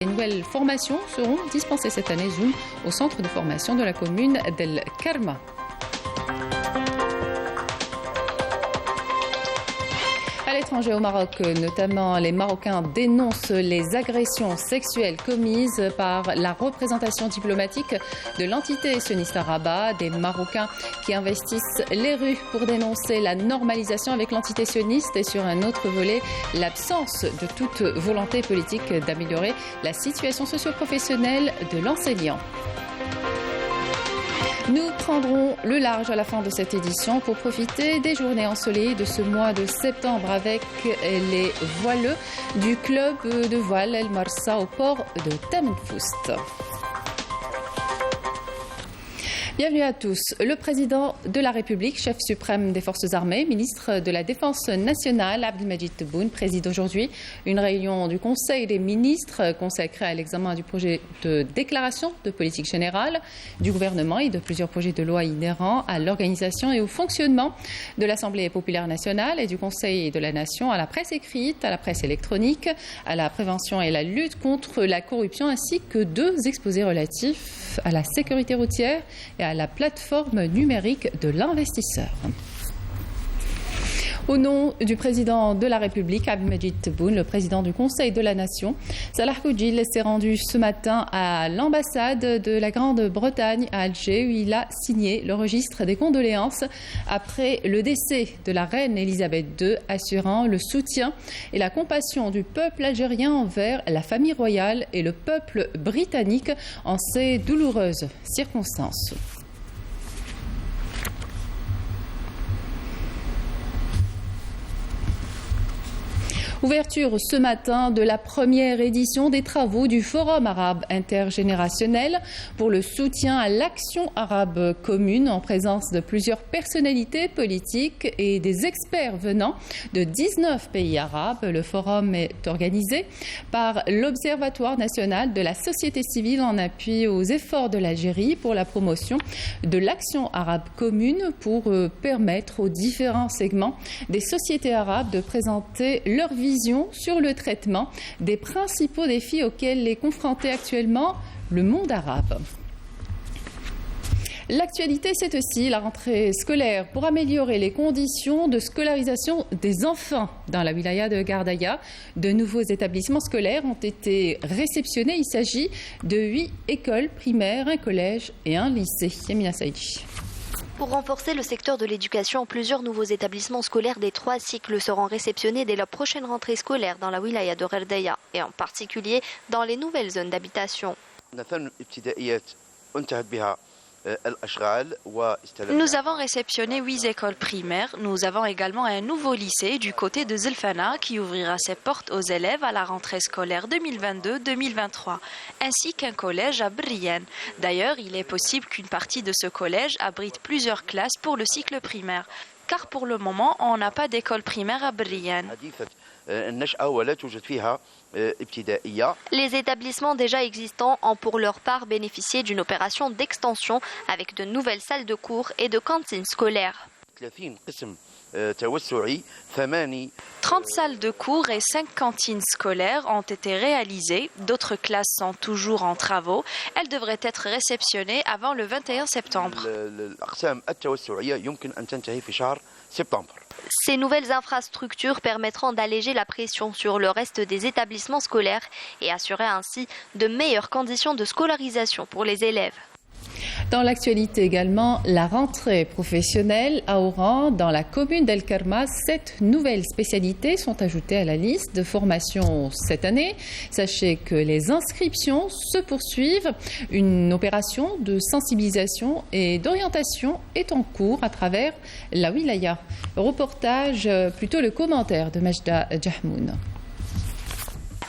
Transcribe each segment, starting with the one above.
Les nouvelles formations seront dispensées cette année Zoom au centre de formation de la commune d'El Kerma. À l'étranger au Maroc, notamment, les Marocains dénoncent les agressions sexuelles commises par la représentation diplomatique de l'entité sioniste à Rabat. Des Marocains qui investissent les rues pour dénoncer la normalisation avec l'entité sioniste et sur un autre volet, l'absence de toute volonté politique d'améliorer la situation socio-professionnelle de l'enseignant. Nous prendrons le large à la fin de cette édition pour profiter des journées ensoleillées de ce mois de septembre avec les voileux du club de voile El Marsa au port de Temnfoust. Bienvenue à tous. Le président de la République, chef suprême des forces armées, ministre de la Défense nationale, Abdelmajid Tebboune, préside aujourd'hui une réunion du Conseil des ministres consacrée à l'examen du projet de déclaration de politique générale du gouvernement et de plusieurs projets de loi inhérents à l'organisation et au fonctionnement de l'Assemblée populaire nationale et du Conseil de la Nation, à la presse écrite, à la presse électronique, à la prévention et la lutte contre la corruption, ainsi que 2 exposés relatifs à la sécurité routière et à la plateforme numérique de l'investisseur. Au nom du président de la République, Abdelmajid Tebboune, le président du Conseil de la Nation, Salah Koudjil s'est rendu ce matin à l'ambassade de la Grande-Bretagne à Alger où il a signé le registre des condoléances après le décès de la reine Elisabeth II, assurant le soutien et la compassion du peuple algérien envers la famille royale et le peuple britannique en ces douloureuses circonstances. Ouverture ce matin de la première édition des travaux du Forum arabe intergénérationnel pour le soutien à l'action arabe commune en présence de plusieurs personnalités politiques et des experts venant de 19 pays arabes. Le forum est organisé par l'Observatoire national de la société civile en appui aux efforts de l'Algérie pour la promotion de l'action arabe commune pour permettre aux différents segments des sociétés arabes de présenter leur vision sur le traitement des principaux défis auxquels est confronté actuellement le monde arabe. L'actualité, c'est aussi la rentrée scolaire pour améliorer les conditions de scolarisation des enfants dans la wilaya de Gardaïa. De nouveaux établissements scolaires ont été réceptionnés. Il s'agit de 8 écoles primaires, un collège et un lycée. Yamina Saïdi. Pour renforcer le secteur de l'éducation, plusieurs nouveaux établissements scolaires des 3 cycles seront réceptionnés dès la prochaine rentrée scolaire dans la wilaya de Gardaïa et en particulier dans les nouvelles zones d'habitation. Nous avons réceptionné 8 écoles primaires. Nous avons également un nouveau lycée du côté de Zelfana qui ouvrira ses portes aux élèves à la rentrée scolaire 2022-2023, ainsi qu'un collège à Brienne. D'ailleurs, il est possible qu'une partie de ce collège abrite plusieurs classes pour le cycle primaire, car pour le moment, on n'a pas d'école primaire à Brienne. Les établissements déjà existants ont pour leur part bénéficié d'une opération d'extension avec de nouvelles salles de cours et de cantines scolaires. 30 salles de cours et 5 cantines scolaires ont été réalisées. D'autres classes sont toujours en travaux. Elles devraient être réceptionnées avant le 21 septembre. Ces nouvelles infrastructures permettront d'alléger la pression sur le reste des établissements scolaires et assurer ainsi de meilleures conditions de scolarisation pour les élèves. Dans l'actualité également, la rentrée professionnelle à Oran, dans la commune d'El Kerma, 7 nouvelles spécialités sont ajoutées à la liste de formation cette année. Sachez que les inscriptions se poursuivent. Une opération de sensibilisation et d'orientation est en cours à travers la wilaya. Reportage, plutôt le commentaire de Majda Jahmoun.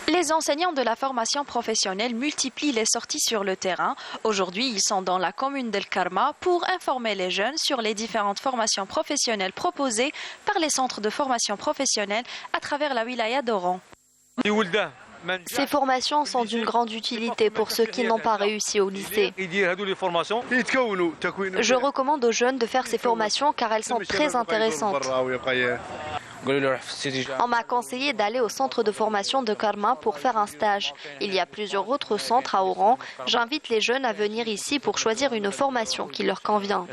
Les enseignants de la formation professionnelle multiplient les sorties sur le terrain. Aujourd'hui, ils sont dans la commune d'El Kerma pour informer les jeunes sur les différentes formations professionnelles proposées par les centres de formation professionnelle à travers la wilaya d'Oran. Ces formations sont d'une grande utilité pour ceux qui n'ont pas réussi au lycée. Je recommande aux jeunes de faire ces formations car elles sont très intéressantes. On m'a conseillé d'aller au centre de formation de Karma pour faire un stage. Il y a plusieurs autres centres à Oran. J'invite les jeunes à venir ici pour choisir une formation qui leur convient.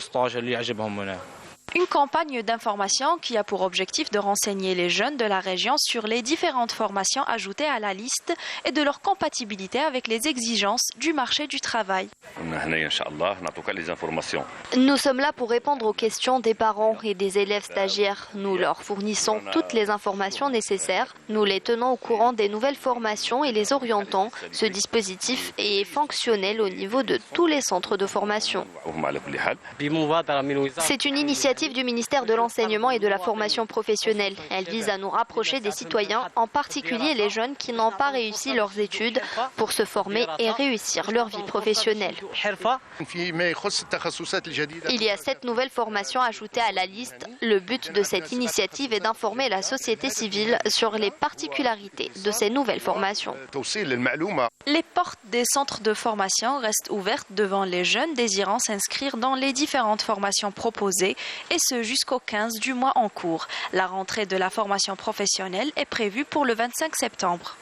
Une campagne d'information qui a pour objectif de renseigner les jeunes de la région sur les différentes formations ajoutées à la liste et de leur compatibilité avec les exigences du marché du travail. Nous sommes là pour répondre aux questions des parents et des élèves stagiaires. Nous leur fournissons toutes les informations nécessaires. Nous les tenons au courant des nouvelles formations et les orientons. Ce dispositif est fonctionnel au niveau de tous les centres de formation. C'est une initiative du ministère de l'Enseignement et de la Formation professionnelle. Elle vise à nous rapprocher des citoyens, en particulier les jeunes qui n'ont pas réussi leurs études, pour se former et réussir leur vie professionnelle. Il y a 7 nouvelles formations ajoutées à la liste. Le but de cette initiative est d'informer la société civile sur les particularités de ces nouvelles formations. Les portes des centres de formation restent ouvertes devant les jeunes désirant s'inscrire dans les différentes formations proposées, et ce jusqu'au 15 du mois en cours. La rentrée de la formation professionnelle est prévue pour le 25 septembre.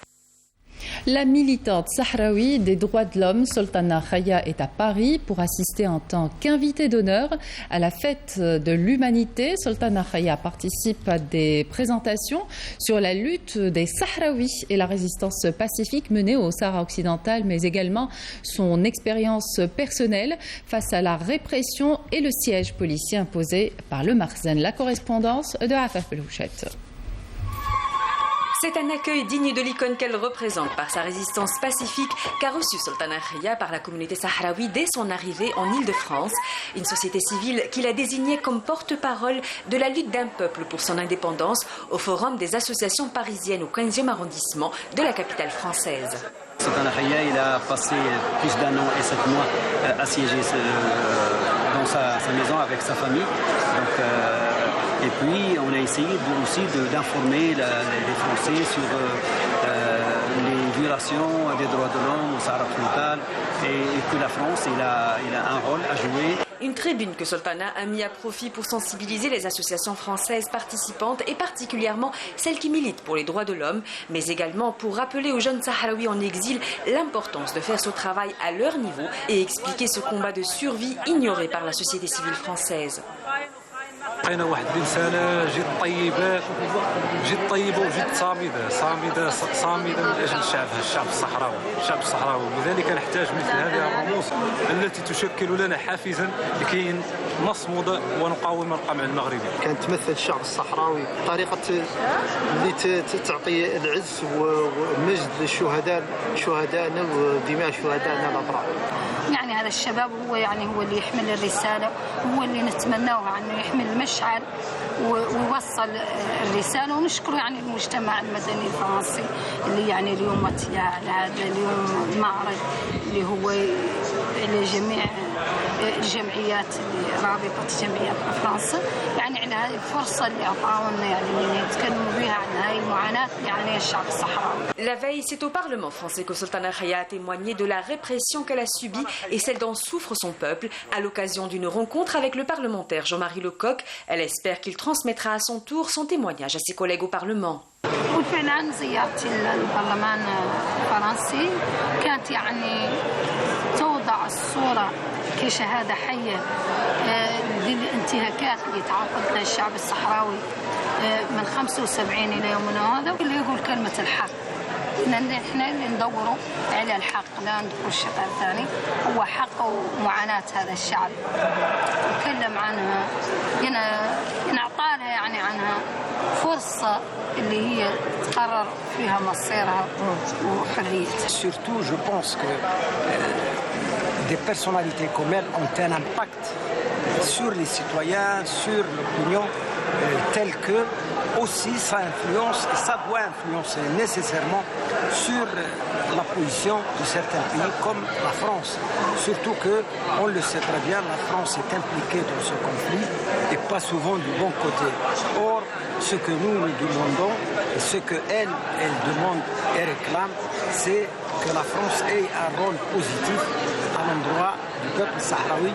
La militante sahraoui des droits de l'homme, Soltana Khaya, est à Paris pour assister en tant qu'invitée d'honneur à la fête de l'humanité. Soltana Khaya participe à des présentations sur la lutte des Sahraouis et la résistance pacifique menée au Sahara occidental, mais également son expérience personnelle face à la répression et le siège policier imposé par le Marzen. La correspondance de Afaf Belouchet. C'est un accueil digne de l'icône qu'elle représente par sa résistance pacifique qu'a reçue Soltana Khaya par la communauté sahraoui dès son arrivée en Île-de-France. Une société civile qui l'a désignée comme porte-parole de la lutte d'un peuple pour son indépendance au Forum des associations parisiennes au 15e arrondissement de la capitale française. Soltana Khaya, il a passé plus d'1 an et 7 mois assiégé dans sa maison avec sa famille. Et puis, on a essayé aussi d'informer les Français sur les violations des droits de l'homme au Sahara occidental et que la France, il a un rôle à jouer. Une tribune que Soltana a mis à profit pour sensibiliser les associations françaises participantes et particulièrement celles qui militent pour les droits de l'homme, mais également pour rappeler aux jeunes Sahraouis en exil l'importance de faire ce travail à leur niveau et expliquer ce combat de survie ignoré par la société civile française. لقينا واحد الانسانه جد طيبه وجد صامده من اجل شعبها الشعب الصحراوي لذلك نحتاج مثل هذه الرموز التي تشكل لنا حافزا لكي نصمد ونقاوم القمع المغربي. كانت تمثل الشعب الصحراوي بطريقه اللي تعطي العز ومجد لشهدائنا ودماء شهدائنا الابرار. يعني هذا الشباب هو اللي يحمل الرسالة، هو اللي نتمناه انه يحمل المشعل ويوصل الرسالة، ونشكر المجتمع المدني الفرنسي اللي اليوم متيا على هذا اليوم المعرض اللي هو لجميع الجمعيات رابطة جمعيات فرنسا على هذه الفرصة اللي أعطاونا اللي نتكلموا بها عن هاي المعاناة اللي الشعب الصحراوي. La veille, c'est au Parlement français que Soltana Khaya a témoigné de la répression qu'elle a subie et celle dont souffre son peuple. À l'occasion d'une rencontre avec le parlementaire Jean-Marie Lecoq, elle espère qu'il transmettra à son tour son témoignage à ses collègues au Parlement. وفعلا زيارتي البرلمان الفرنسي كانت توضع الصورة كشهادة حية للانتهاكات اللي تعرض لها الشعب الصحراوي من 75 إلى يومنا هذا، واللي يقول كلمة الحق. احنا اللي ندوروا على الحق، لا ندخل الشق الثاني، هو حق ومعاناة هذا الشعب. نتكلم عنها، ينعطى لها عنها فرصة اللي هي تقرر فيها مصيرها وحريتها. Surtout, je pense que des personnalités comme elle ont un impact sur les citoyens, sur l'opinion, tel que aussi ça influence et ça doit influencer nécessairement sur la position de certains pays comme la France. Surtout que, on le sait très bien, la France est impliquée dans ce conflit et pas souvent du bon côté. Or, ce que nous demandons et ce qu'elle demande et réclame, c'est que la France ait un rôle positif à l'endroit du peuple sahraoui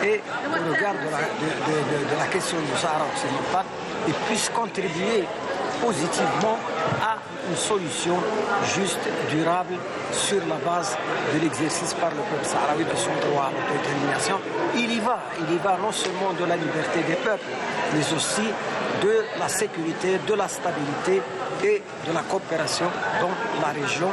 et au regard de la question du Sahara occidental et puisse contribuer positivement à une solution juste, durable, sur la base de l'exercice par le peuple sahraoui de son droit à l'autodétermination. Il y va non seulement de la liberté des peuples, mais aussi de la sécurité, de la stabilité et de la coopération dans la région.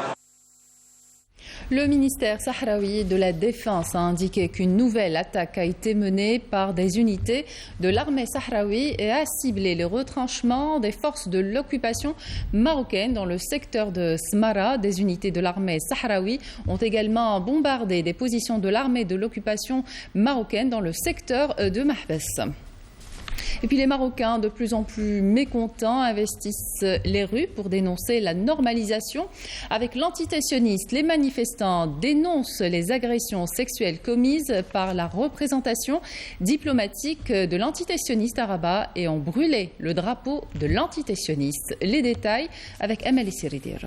Le ministère sahraoui de la Défense a indiqué qu'une nouvelle attaque a été menée par des unités de l'armée sahraoui et a ciblé les retranchements des forces de l'occupation marocaine dans le secteur de Smara. Des unités de l'armée sahraoui ont également bombardé des positions de l'armée de l'occupation marocaine dans le secteur de Mahbès. Et puis les Marocains, de plus en plus mécontents, investissent les rues pour dénoncer la normalisation avec l'entité sioniste. Les manifestants dénoncent les agressions sexuelles commises par la représentation diplomatique de l'entité sioniste à Rabat et ont brûlé le drapeau de l'entité sioniste. Les détails avec Amel Siridir.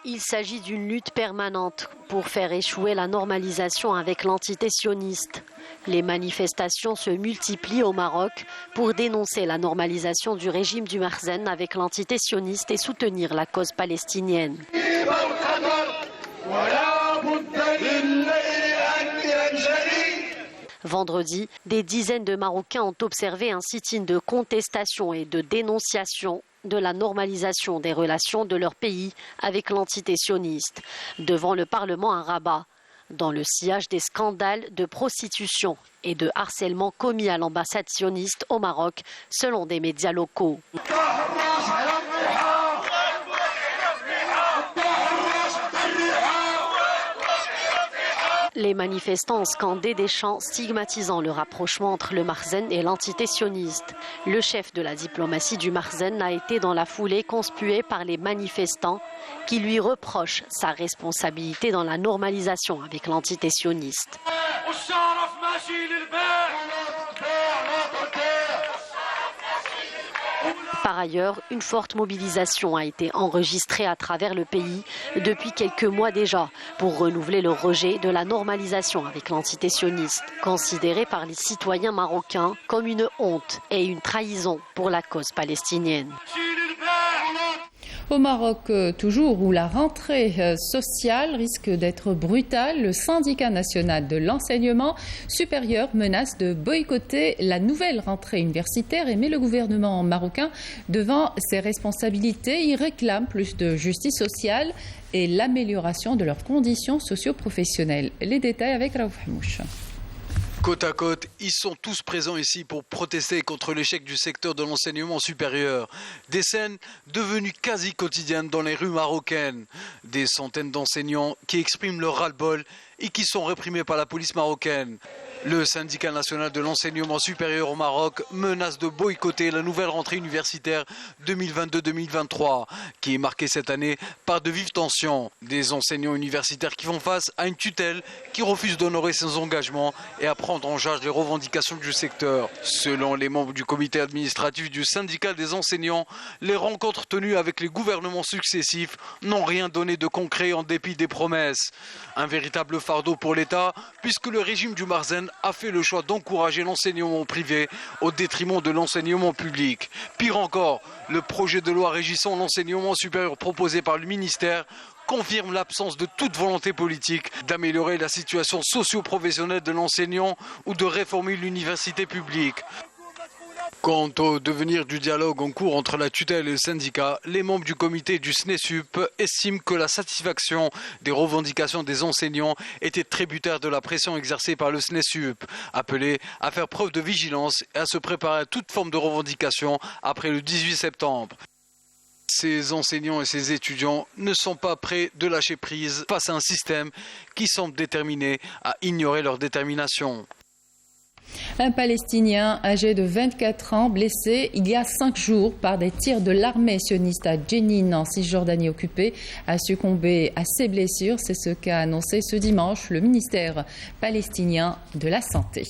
Il s'agit d'une lutte permanente pour faire échouer la normalisation avec l'entité sioniste. Les manifestations se multiplient au Maroc pour dénoncer la normalisation du régime du Makhzen avec l'entité sioniste et soutenir la cause palestinienne. Vendredi, des dizaines de Marocains ont observé un sit-in de contestation et de dénonciation de la normalisation des relations de leur pays avec l'entité sioniste devant le Parlement à Rabat, dans le sillage des scandales de prostitution et de harcèlement commis à l'ambassade sioniste au Maroc, selon des médias locaux. Les manifestants ont scandé des chants stigmatisant le rapprochement entre le Makhzen et l'entité sioniste. Le chef de la diplomatie du Makhzen a été dans la foulée conspué par les manifestants qui lui reprochent sa responsabilité dans la normalisation avec l'entité sioniste. Par ailleurs, une forte mobilisation a été enregistrée à travers le pays depuis quelques mois déjà pour renouveler le rejet de la normalisation avec l'entité sioniste, considérée par les citoyens marocains comme une honte et une trahison pour la cause palestinienne. Au Maroc, toujours, où la rentrée sociale risque d'être brutale, le syndicat national de l'enseignement supérieur menace de boycotter la nouvelle rentrée universitaire et met le gouvernement marocain devant ses responsabilités. Il réclame plus de justice sociale et l'amélioration de leurs conditions socio-professionnelles. Les détails avec Raouf Hamouch. Côte à côte, ils sont tous présents ici pour protester contre l'échec du secteur de l'enseignement supérieur. Des scènes devenues quasi quotidiennes dans les rues marocaines. Des centaines d'enseignants qui expriment leur ras-le-bol et qui sont réprimés par la police marocaine. Le syndicat national de l'enseignement supérieur au Maroc menace de boycotter la nouvelle rentrée universitaire 2022-2023, qui est marquée cette année par de vives tensions. Des enseignants universitaires qui font face à une tutelle qui refuse d'honorer ses engagements et à prendre en charge les revendications du secteur. Selon les membres du comité administratif du syndicat des enseignants, les rencontres tenues avec les gouvernements successifs n'ont rien donné de concret en dépit des promesses. Un véritable fardeau pour l'État, puisque le régime du Makhzen a fait le choix d'encourager l'enseignement privé au détriment de l'enseignement public. Pire encore, le projet de loi régissant l'enseignement supérieur proposé par le ministère confirme l'absence de toute volonté politique d'améliorer la situation socio-professionnelle de l'enseignant ou de réformer l'université publique. Quant au devenir du dialogue en cours entre la tutelle et le syndicat, les membres du comité du SNESUP estiment que la satisfaction des revendications des enseignants était tributaire de la pression exercée par le SNESUP, appelé à faire preuve de vigilance et à se préparer à toute forme de revendication après le 18 septembre. Ces enseignants et ces étudiants ne sont pas prêts de lâcher prise face à un système qui semble déterminé à ignorer leur détermination. Un Palestinien âgé de 24 ans blessé il y a 5 jours par des tirs de l'armée sioniste à Jenin en Cisjordanie occupée a succombé à ses blessures. C'est ce qu'a annoncé ce dimanche le ministère palestinien de la Santé.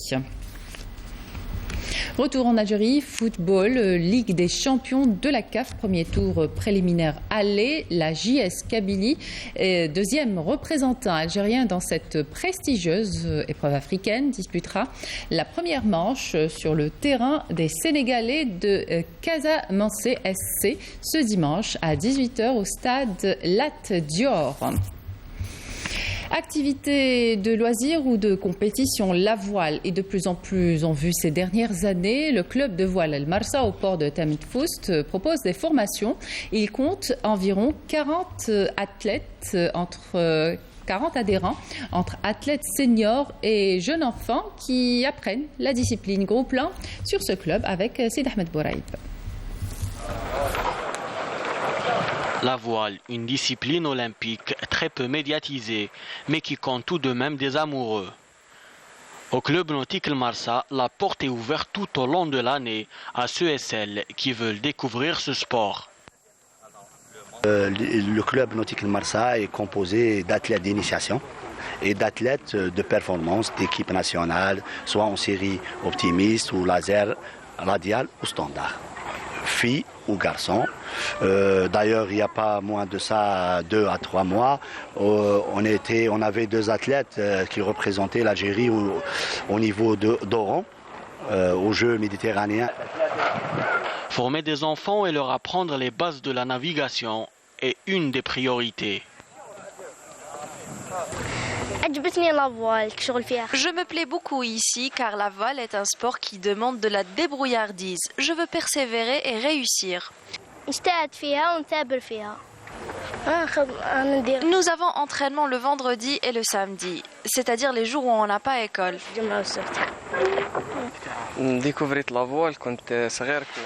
Retour en Algérie, football, Ligue des champions de la CAF, premier tour préliminaire aller. La JS Kabylie est deuxième représentant algérien dans cette prestigieuse épreuve africaine, disputera la première manche sur le terrain des Sénégalais de Casamance SC ce dimanche à 18h au stade Lat Dior. Activité de loisirs ou de compétition, la voile est de plus en plus en vue ces dernières années. Le club de voile El Marsa au port de Tamit Foust propose des formations. Il compte environ 40 athlètes entre 40 adhérents entre athlètes seniors et jeunes enfants qui apprennent la discipline. Gros plan sur ce club avec Sid Ahmed Bouraïb. La voile, une discipline olympique très peu médiatisée, mais qui compte tout de même des amoureux. Au club nautique El Marsa, la porte est ouverte tout au long de l'année à ceux et celles qui veulent découvrir ce sport. Le club nautique El Marsa est composé d'athlètes d'initiation et d'athlètes de performance d'équipe nationale, soit en série optimiste ou laser, radial ou standard. Filles ou garçons. D'ailleurs, il n'y a pas moins de ça 2 à 3 mois. On avait 2 athlètes qui représentaient l'Algérie au niveau d'Oran, aux Jeux méditerranéens. Former des enfants et leur apprendre les bases de la navigation est une des priorités. Je me plais beaucoup ici car la voile est un sport qui demande de la débrouillardise. Je veux persévérer et réussir. Nous avons entraînement le vendredi et le samedi, c'est-à-dire les jours où on n'a pas école.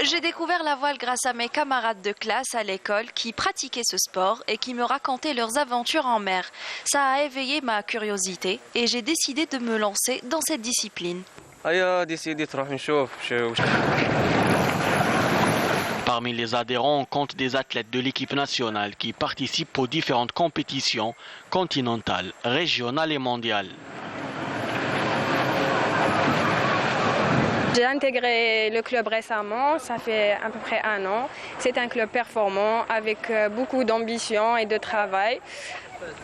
J'ai découvert la voile grâce à mes camarades de classe à l'école qui pratiquaient ce sport et qui me racontaient leurs aventures en mer. Ça a éveillé ma curiosité et j'ai décidé de me lancer dans cette discipline. Parmi les adhérents, on compte des athlètes de l'équipe nationale qui participent aux différentes compétitions continentales, régionales et mondiales. J'ai intégré le club récemment, ça fait à peu près 1 an. C'est un club performant avec beaucoup d'ambition et de travail.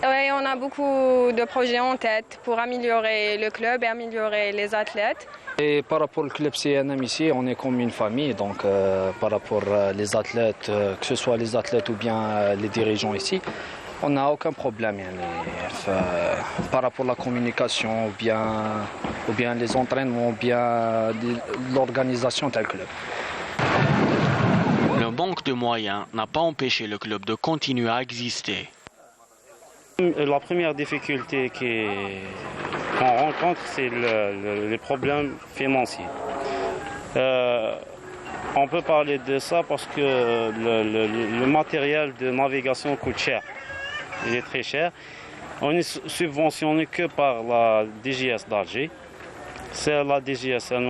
Et on a beaucoup de projets en tête pour améliorer le club et améliorer les athlètes. Et par rapport au club CNM ici, on est comme une famille, donc par rapport les athlètes, que ce soit les athlètes ou bien les dirigeants ici, on n'a aucun problème. Par rapport à la communication ou bien les entraînements ou bien l'organisation d'un club. Le manque de moyens n'a pas empêché le club de continuer à exister. La première difficulté qu'on rencontre, c'est les problèmes financiers. On peut parler de ça parce que le matériel de navigation coûte cher. Il est très cher. On est subventionné que par la DGS d'Alger. C'est la DGS, elle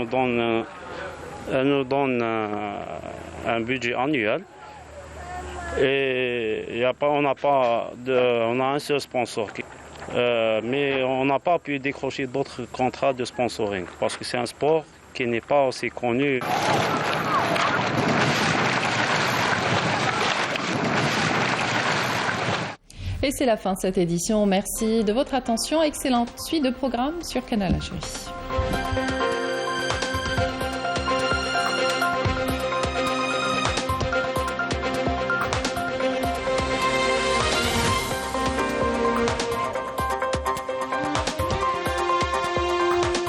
nous donne un budget annuel. Et on a un seul sponsor. Mais on n'a pas pu décrocher d'autres contrats de sponsoring parce que c'est un sport qui n'est pas aussi connu. Et c'est la fin de cette édition. Merci de votre attention. Excellente suite de programmes sur Canal Algérie.